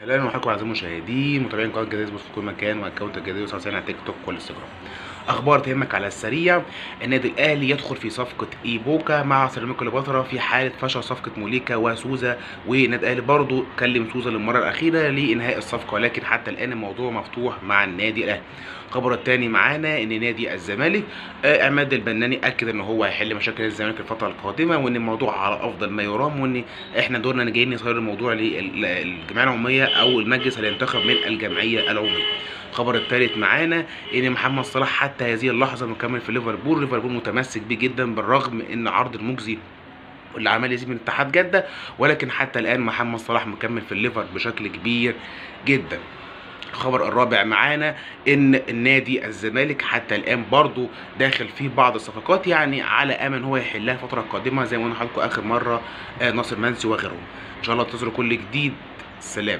اهلا ومرحبا اعزائي المشاهدين متابعين قناه جديد في كل مكان واكونت جديد وصلنا على تيك توك والانستجرام. اخبار تهمك على السريع. النادي الاهلي يدخل في صفقه ايبوكا مع سيراميكا كليوباترا في حاله فشل صفقه موليكا وسوزا، والنادي الاهلي برضه كلم سوزا للمره الاخيره لانهاء الصفقه، ولكن حتى الان الموضوع مفتوح مع النادي الاهلي. الخبر الثاني معانا ان نادي الزمالك عماد البناني اكد ان هو هيحل مشاكل الزمالك الفتره القادمه، وان الموضوع على افضل ما يرام، وان احنا دورنا جايين نصير الموضوع للجمعيه العموميه او المجلس اللي ينتخب من الجمعيه العموميه. الخبر الثالث معانا ان محمد صلاح حتى هذه اللحظه مكمل في ليفربول متمسك بيه جدا بالرغم ان عرض المجزي واللي عمال يزيد من اتحاد جده، ولكن حتى الان محمد صلاح مكمل في الليفر بشكل كبير جدا. الخبر الرابع معانا ان النادي الزمالك حتى الان برضو داخل فيه بعض الصفقات، يعني على امل هو يحلها الفتره القادمه زي ما قلنا لحضراتكم اخر مره، ناصر منسي وغيرهم. ان شاء الله انتظروا كل جديد. سلام.